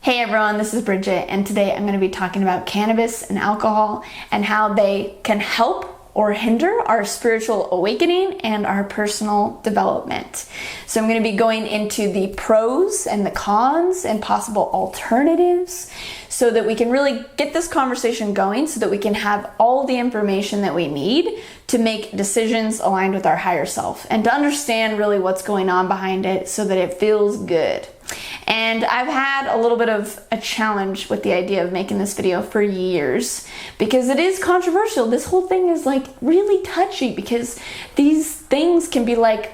Hey everyone, this is Bridget, and today I'm going to be talking about cannabis and alcohol and how they can help or hinder our spiritual awakening and our personal development. So I'm going to be going into the pros and the cons and possible alternatives so that we can really get this conversation going, so that we can have all the information that we need to make decisions aligned with our higher self and to understand really what's going on behind it so that it feels good. And I've had a little bit of a challenge with the idea of making this video for years because it is controversial. This whole thing is like really touchy because these things can be like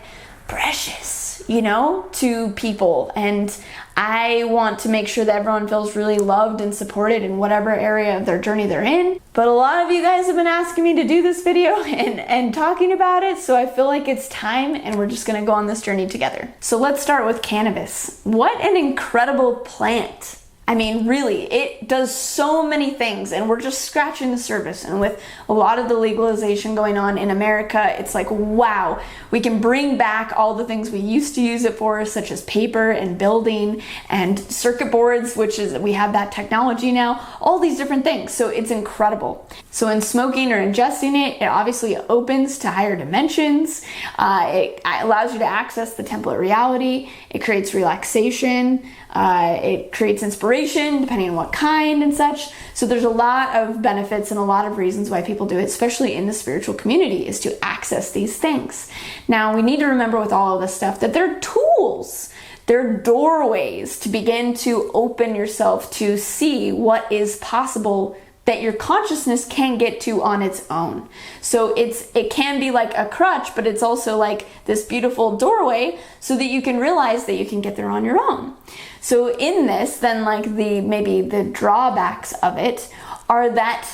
precious, you know, to people. And I want to make sure that everyone feels really loved and supported in whatever area of their journey they're in. But a lot of you guys have been asking me to do this video and talking about it, so I feel like it's time and we're just gonna go on this journey together. So let's start with cannabis. What an incredible plant. I mean, really, it does so many things and we're just scratching the surface. And with a lot of the legalization going on in America, it's like, wow, we can bring back all the things we used to use it for, such as paper and building and circuit boards, which is, we have that technology now, all these different things. So it's incredible. So in smoking or ingesting it, it obviously opens to higher dimensions. It allows you to access the template reality. It creates relaxation. It creates inspiration, depending on what kind and such. So there's a lot of benefits and a lot of reasons why people do it, especially in the spiritual community, is to access these things. Now, we need to remember with all of this stuff that they're tools. They're doorways to begin to open yourself to see what is possible that your consciousness can get to on its own. So it can be like a crutch, but it's also like this beautiful doorway so that you can realize that you can get there on your own. So in this, then like maybe the drawbacks of it are that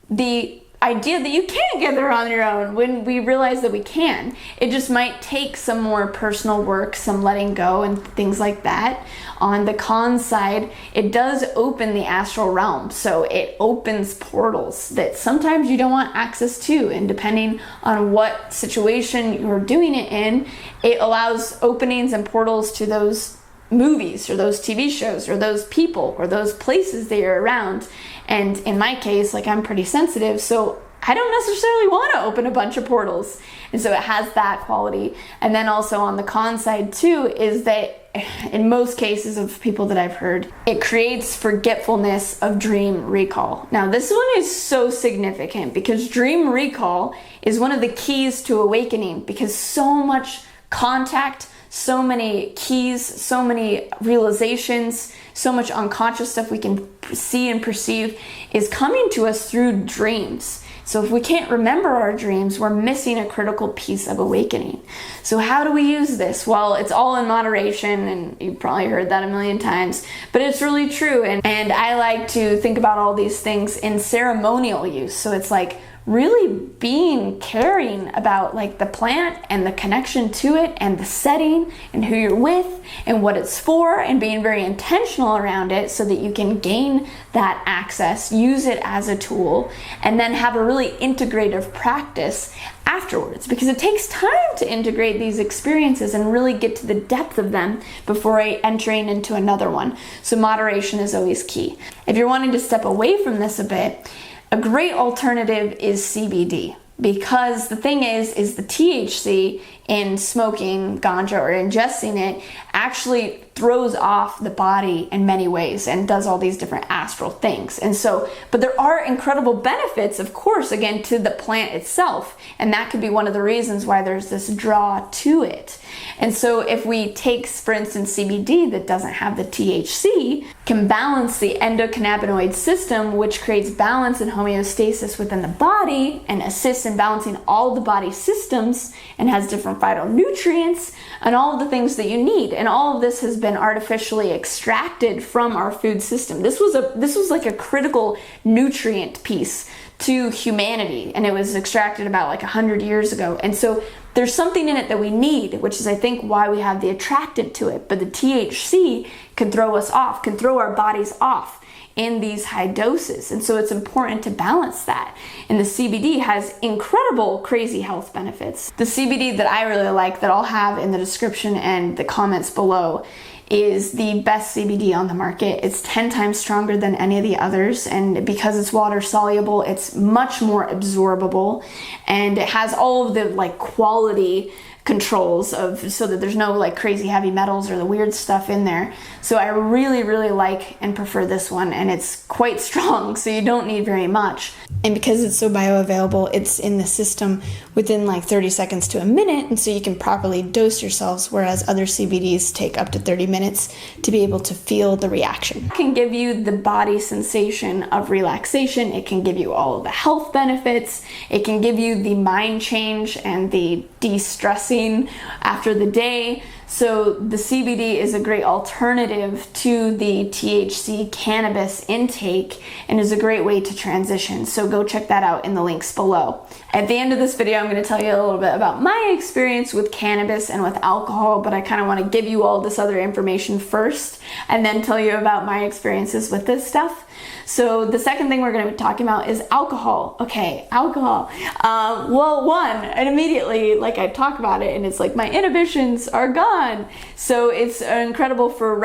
the idea that you can't get there on your own, when we realize that we can, it just might take some more personal work, some letting go and things like that. On the con side, it does open the astral realm. So it opens portals that sometimes you don't want access to. And depending on what situation you're doing it in, it allows openings and portals to those movies or those TV shows or those people or those places that you're around. And in my case, like, I'm pretty sensitive, so I don't necessarily want to open a bunch of portals. And so it has that quality. And then also on the con side too, is that in most cases of people that I've heard, it creates forgetfulness of dream recall. Now, this one is so significant because dream recall is one of the keys to awakening, because so much contact, so many keys, so many realizations, so much unconscious stuff we can see and perceive is coming to us through dreams. So if we can't remember our dreams, we're missing a critical piece of awakening. So how do we use this? Well, it's all in moderation, and you've probably heard that a million times, but it's really true. And I like to think about all these things in ceremonial use. So it's like really being caring about like the plant and the connection to it and the setting and who you're with and what it's for, and being very intentional around it so that you can gain that access, use it as a tool, and then have a really integrative practice afterwards, because it takes time to integrate these experiences and really get to the depth of them before entering into another one. So moderation is always key. If you're wanting to step away from this a bit, a great alternative is CBD, because the thing is the THC in smoking ganja or ingesting it actually throws off the body in many ways and does all these different astral things. And so, but there are incredible benefits, of course, again, to the plant itself. And that could be one of the reasons why there's this draw to it. And so if we take, for instance, CBD that doesn't have the THC, can balance the endocannabinoid system, which creates balance and homeostasis within the body and assists in balancing all the body systems, and has different phytonutrients and all of the things that you need. And all of this has been artificially extracted from our food system. This was like a critical nutrient piece to humanity, and it was extracted about like 100 years ago. And so there's something in it that we need, which is, I think, why we have the attractant to it. But the THC can throw us off, can throw our bodies off in these high doses. And so it's important to balance that. And the CBD has incredible, crazy health benefits. The CBD that I really like, that I'll have in the description and the comments below, is the best CBD on the market. It's 10 times stronger than any of the others, and because it's water soluble, it's much more absorbable, and it has all of the like quality controls of so that there's no like crazy heavy metals or the weird stuff in there. So I really like and prefer this one, and it's quite strong, so you don't need very much. And because it's so bioavailable, it's in the system within like 30 seconds to a minute, and so you can properly dose yourselves, whereas other CBDs take up to 30 minutes to be able to feel the reaction. It can give you the body sensation of relaxation. It can give you all of the health benefits. It can give you the mind change and the de-stressing after the day. So the CBD is a great alternative to the THC cannabis intake and is a great way to transition. So go check that out in the links below. At the end of this video, I'm going to tell you a little bit about my experience with cannabis and with alcohol, but I kind of want to give you all this other information first and then tell you about my experiences with this stuff. So the second thing we're going to be talking about is alcohol. Okay, alcohol. Well, one, and immediately, like I talk about it, and it's like my inhibitions are gone. So it's incredible for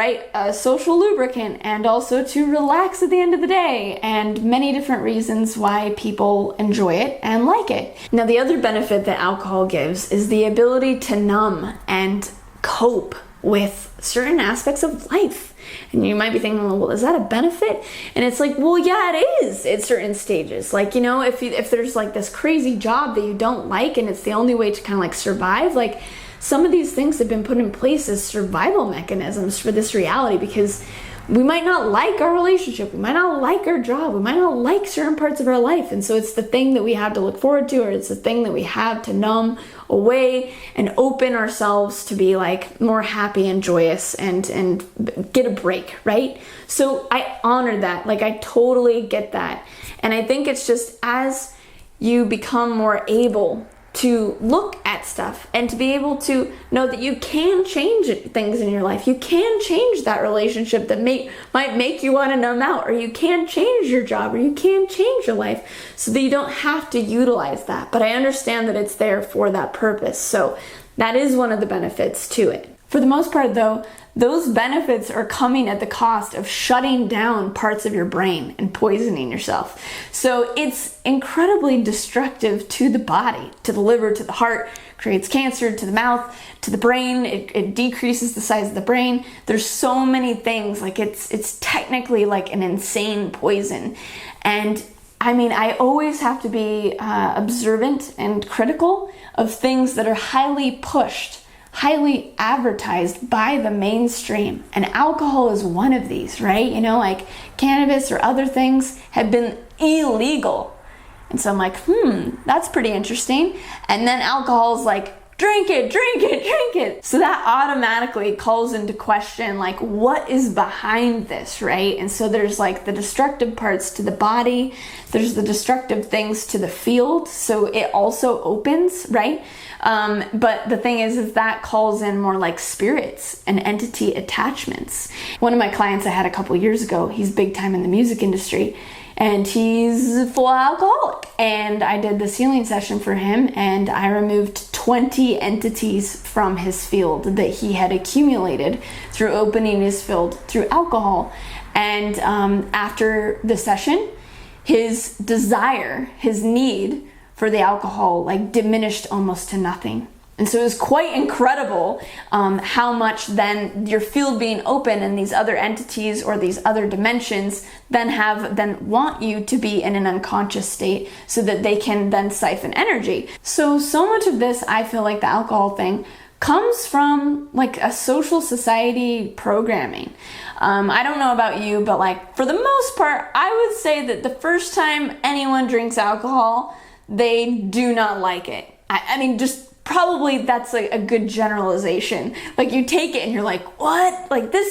social lubricant, and also to relax at the end of the day, and many different reasons why people enjoy it and like it. Now, the other benefit that alcohol gives is the ability to numb and cope with certain aspects of life. And you might be thinking, well, is that a benefit? And it's like, well, yeah, it is at certain stages. Like, you know, if there's like this crazy job that you don't like and it's the only way to kind of like survive, like some of these things have been put in place as survival mechanisms for this reality, because we might not like our relationship, we might not like our job, we might not like certain parts of our life, and so it's the thing that we have to look forward to, or it's the thing that we have to numb away and open ourselves to be like more happy and joyous and get a break, right? So I honor that, like I totally get that, and I think it's just as you become more able to look at stuff and to be able to know that you can change things in your life. You can change that relationship that might make you want to numb out, or you can change your job, or you can change your life so that you don't have to utilize that. But I understand that it's there for that purpose. So that is one of the benefits to it. For the most part though, those benefits are coming at the cost of shutting down parts of your brain and poisoning yourself. So it's incredibly destructive to the body, to the liver, to the heart, creates cancer, to the mouth, to the brain. It decreases the size of the brain. There's so many things, like it's technically like an insane poison. And I mean, I always have to be observant and critical of things that are highly pushed, highly advertised by the mainstream, and alcohol is one of these, right? You know, like cannabis or other things have been illegal, and so I'm like, that's pretty interesting. And then alcohol is like, drink it, drink it, drink it. So that automatically calls into question like what is behind this, right? And so there's like the destructive parts to the body, there's the destructive things to the field, so it also opens, right? But the thing is that calls in more like spirits and entity attachments. One of my clients I had a couple years ago, he's big time in the music industry, and he's full alcoholic. And I did this healing session for him, and I removed 20 entities from his field that he had accumulated through opening his field through alcohol. And after the session, his desire, his need for the alcohol like diminished almost to nothing. And so it was quite incredible how much then your field being open and these other entities or these other dimensions then want you to be in an unconscious state so that they can then siphon energy. So much of this, I feel like the alcohol thing comes from like a social society programming. I don't know about you, but like for the most part, I would say that the first time anyone drinks alcohol, they do not like it. I mean, just probably that's like a good generalization. Like you take it and you're like, what? Like this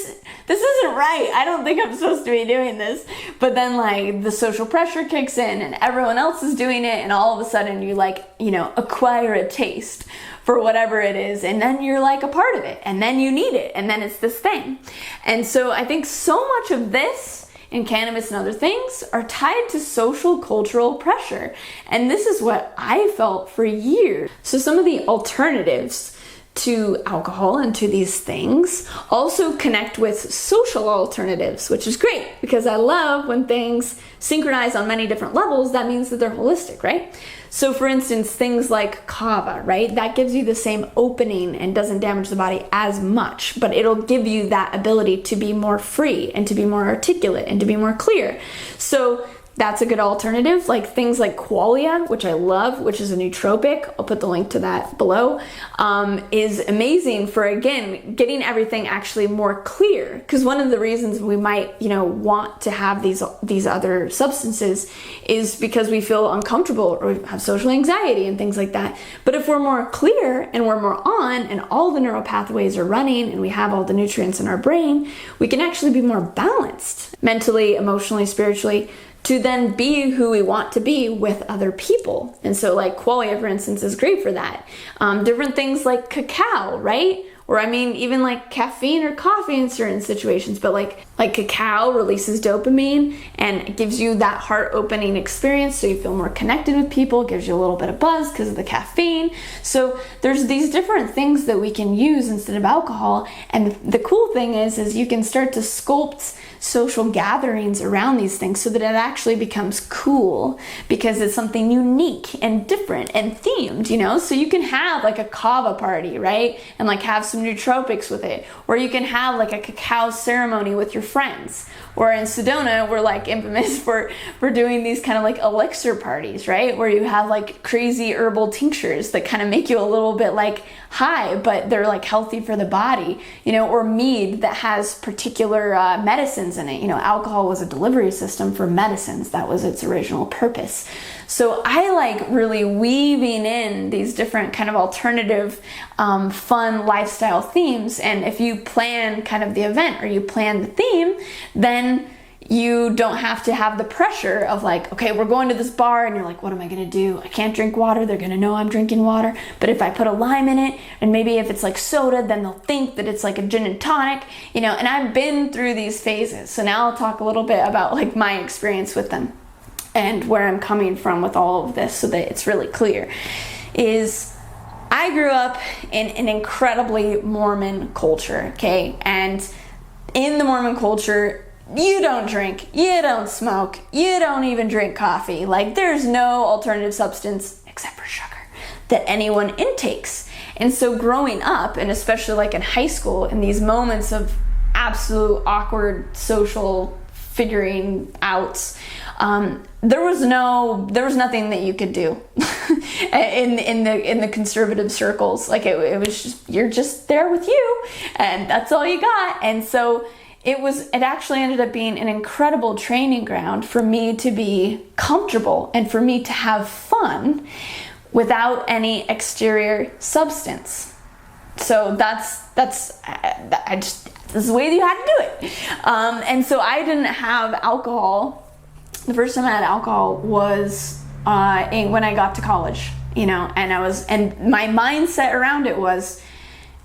isn't right. I don't think I'm supposed to be doing this. But then like the social pressure kicks in and everyone else is doing it, and all of a sudden you like, you know, acquire a taste for whatever it is, and then you're like a part of it, and then you need it, and then it's this thing. And so I think so much of this in cannabis and other things are tied to social cultural pressure. And this is what I felt for years. So some of the alternatives to alcohol and to these things also connect with social alternatives, which is great because I love when things synchronize on many different levels. That means that they're holistic, right? So for instance, things like kava, right? That gives you the same opening and doesn't damage the body as much, but it'll give you that ability to be more free and to be more articulate and to be more clear. So that's a good alternative. Like things like qualia, which I love, which is a nootropic, I'll put the link to that below, is amazing for, again, getting everything actually more clear. Because one of the reasons we might, want to have these other substances is because we feel uncomfortable or we have social anxiety and things like that. But if we're more clear and we're more on and all the neural pathways are running and we have all the nutrients in our brain, we can actually be more balanced mentally, emotionally, spiritually, to then be who we want to be with other people. And so like qualia, for instance, is great for that. Different things like cacao, right? Or even like caffeine or coffee in certain situations, but like cacao releases dopamine and it gives you that heart-opening experience, so you feel more connected with people, gives you a little bit of buzz because of the caffeine. So there's these different things that we can use instead of alcohol, and the cool thing is you can start to sculpt social gatherings around these things so that it actually becomes cool because it's something unique and different and themed, so you can have like a kava party, right? And like have some nootropics with it, or you can have like a cacao ceremony with your friends. Or in Sedona, we're like infamous for doing these kind of like elixir parties, right? Where you have like crazy herbal tinctures that kind of make you a little bit like high, but they're like healthy for the body, or mead that has particular medicines in it. Alcohol was a delivery system for medicines. That was its original purpose. So I like really weaving in these different kind of alternative, fun lifestyle themes. And if you plan kind of the event or you plan the theme, then you don't have to have the pressure of like, okay, we're going to this bar and you're like, what am I gonna do? I can't drink water. They're gonna know I'm drinking water. But if I put a lime in it, and maybe if it's like soda, then they'll think that it's like a gin and tonic, and I've been through these phases. So now I'll talk a little bit about like my experience with them and where I'm coming from with all of this so that it's really clear. Is I grew up in an incredibly Mormon culture, okay? And in the Mormon culture, you don't drink, you don't smoke, you don't even drink coffee. Like there's no alternative substance except for sugar that anyone intakes. And so growing up, and especially like in high school, in these moments of absolute awkward social figuring out, there was nothing that you could do in the conservative circles. Like it was just, you're just there with you and that's all you got. And so it actually ended up being an incredible training ground for me to be comfortable and for me to have fun without any exterior substance. So this is the way that you had to do it. And so I didn't have alcohol. The first time I had alcohol was when I got to college, and my mindset around it was,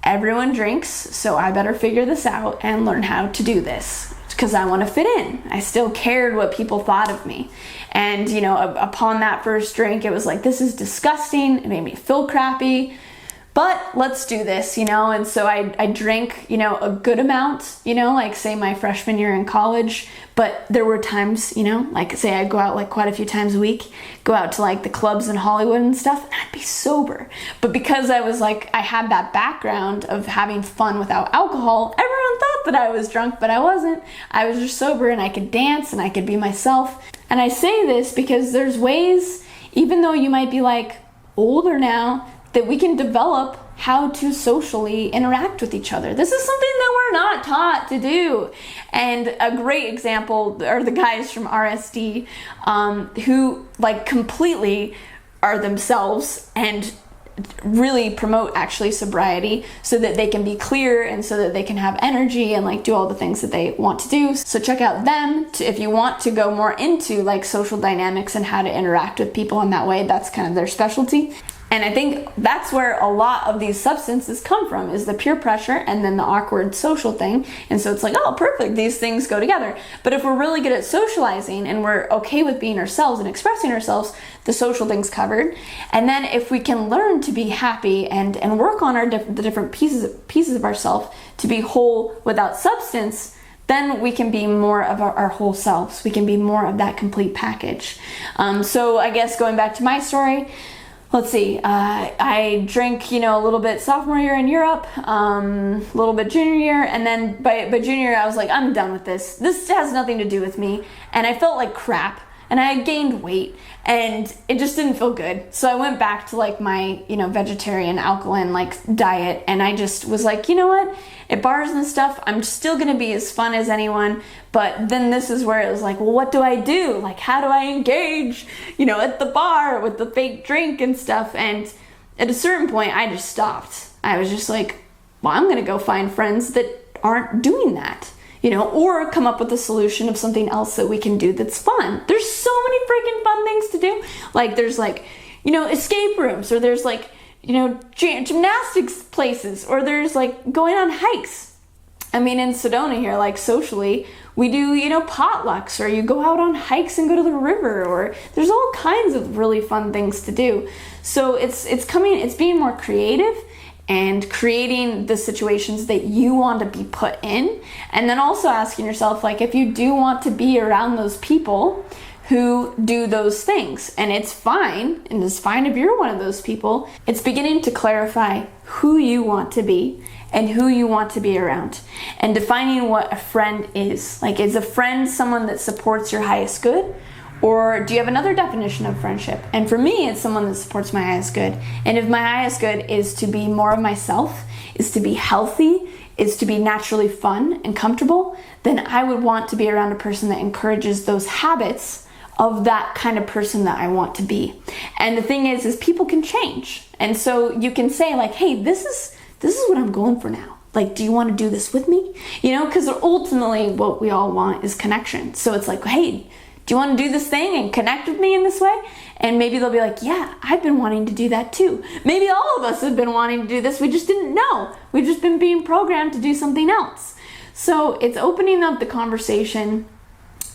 everyone drinks, so I better figure this out and learn how to do this because I want to fit in. I still cared what people thought of me. And, upon that first drink, it was like, this is disgusting. It made me feel crappy, but let's do this, And so I drank, a good amount, like say my freshman year in college. But there were times, like say I go out like quite a few times a week, go out to like the clubs in Hollywood and stuff, and I'd be sober. But because I was like, I had that background of having fun without alcohol, everyone thought that I was drunk, but I wasn't. I was just sober and I could dance and I could be myself. And I say this because there's ways, even though you might be like older now, that we can develop how to socially interact with each other. This is something that we're not taught to do. And a great example are the guys from RSD who like completely are themselves and really promote actually sobriety so that they can be clear and so that they can have energy and like do all the things that they want to do. So check out them if you want to go more into like social dynamics and how to interact with people in that way. That's kind of their specialty. And I think that's where a lot of these substances come from, is the peer pressure and then the awkward social thing. And so it's like, oh, perfect, these things go together. But if we're really good at socializing and we're okay with being ourselves and expressing ourselves, the social thing's covered. And then if we can learn to be happy and work on the different pieces of ourselves to be whole without substance, then we can be more of our whole selves. We can be more of that complete package. So I guess going back to my story, let's see, I drank, a little bit sophomore year in Europe, a little bit junior year, and then by junior year I was like, I'm done with this. This has nothing to do with me. And I felt like crap, and I had gained weight, and it just didn't feel good. So I went back to like my, vegetarian alkaline diet, and I just was like, you know what? At bars and stuff, I'm still gonna be as fun as anyone, but then this is where it was like, well, what do I do? Like, how do I engage, at the bar with the fake drink and stuff? And at a certain point, I just stopped. I was just like, well, I'm gonna go find friends that aren't doing that, or come up with a solution of something else that we can do that's fun. There's so many freaking fun things to do. Like, there's escape rooms, or there's gymnastics places, or there's going on hikes. I mean, in Sedona here, socially, we do, potlucks, or you go out on hikes and go to the river, or there's all kinds of really fun things to do. So it's being more creative and creating the situations that you want to be put in. And then also asking yourself, if you do want to be around those people who do those things, and it's fine if you're one of those people, it's beginning to clarify who you want to be and who you want to be around, and defining what a friend is. Is a friend someone that supports your highest good, or do you have another definition of friendship? And for me, it's someone that supports my highest good. And if my highest good is to be more of myself, is to be healthy, is to be naturally fun and comfortable, then I would want to be around a person that encourages those habits of that kind of person that I want to be. And the thing is people can change. And so you can say hey, this is what I'm going for now. Do you want to do this with me? Because ultimately what we all want is connection. So it's hey, do you want to do this thing and connect with me in this way? And maybe they'll be like, yeah, I've been wanting to do that too. Maybe all of us have been wanting to do this. We just didn't know. We've just been being programmed to do something else. So it's opening up the conversation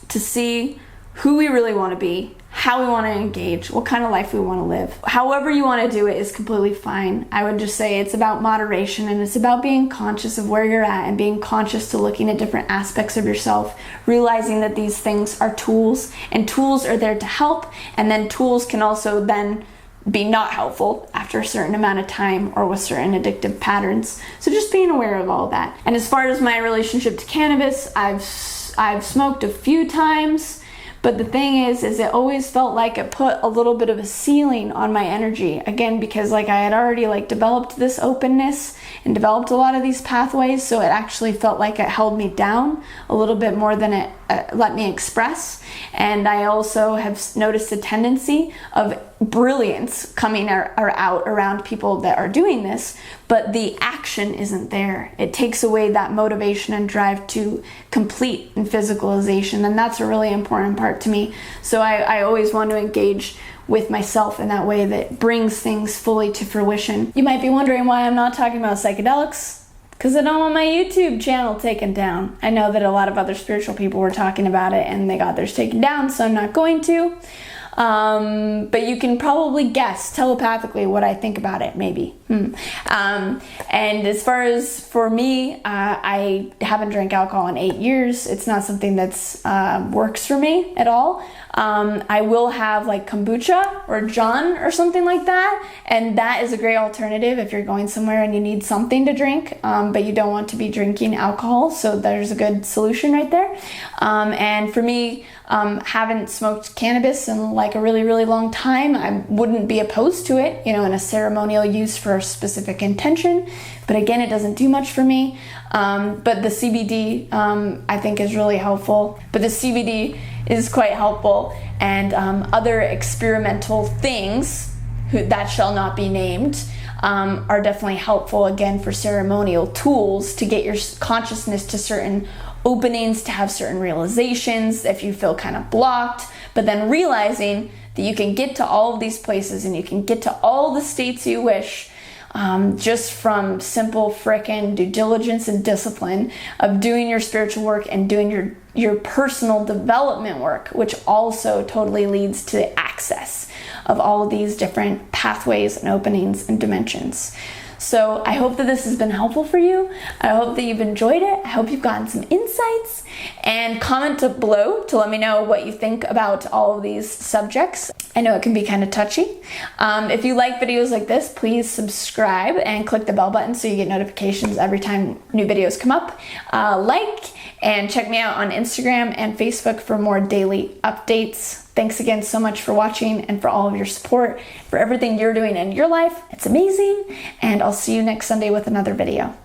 to see who we really want to be, how we want to engage, what kind of life we want to live. However you want to do it is completely fine. I would just say it's about moderation, and it's about being conscious of where you're at and being conscious to looking at different aspects of yourself, realizing that these things are tools, and tools are there to help, and then tools can also then be not helpful after a certain amount of time or with certain addictive patterns. So just being aware of all that. And as far as my relationship to cannabis, I've smoked a few times. But the thing is it always felt like it put a little bit of a ceiling on my energy. Again, because I had already developed this openness and developed a lot of these pathways, so it actually felt like it held me down a little bit more than it let me express. And I also have noticed a tendency of brilliance coming out around people that are doing this, but the action isn't there. It takes away that motivation and drive to complete and physicalization, and that's a really important part to me. So I always want to engage with myself in that way that brings things fully to fruition. You might be wondering why I'm not talking about psychedelics. Because I don't want my YouTube channel taken down. I know that a lot of other spiritual people were talking about it and they got theirs taken down, so I'm not going to. But you can probably guess telepathically what I think about it, maybe. And as far as for me, I haven't drank alcohol in 8 years. It's not something that's works for me at all. I will have kombucha or John or something like that, and that is a great alternative if you're going somewhere and you need something to drink, but you don't want to be drinking alcohol, so there's a good solution right there. And for me, haven't smoked cannabis in a really, really long time. I wouldn't be opposed to it, in a ceremonial use for a specific intention, but again, it doesn't do much for me. But the CBD, I think is really helpful. But the CBD is quite helpful, and other experimental things that shall not be named are definitely helpful, again, for ceremonial tools to get your consciousness to certain openings, to have certain realizations if you feel kind of blocked, but then realizing that you can get to all of these places and you can get to all the states you wish, just from simple frickin' due diligence and discipline of doing your spiritual work and doing your personal development work, which also totally leads to the access of all of these different pathways and openings and dimensions. So I hope that this has been helpful for you. I hope that you've enjoyed it. I hope you've gotten some insights, and comment below to let me know what you think about all of these subjects. I know it can be kind of touchy. If you like videos like this, please subscribe and click the bell button so you get notifications every time new videos come up. And check me out on Instagram and Facebook for more daily updates. Thanks again so much for watching and for all of your support, for everything you're doing in your life. It's amazing. And I'll see you next Sunday with another video.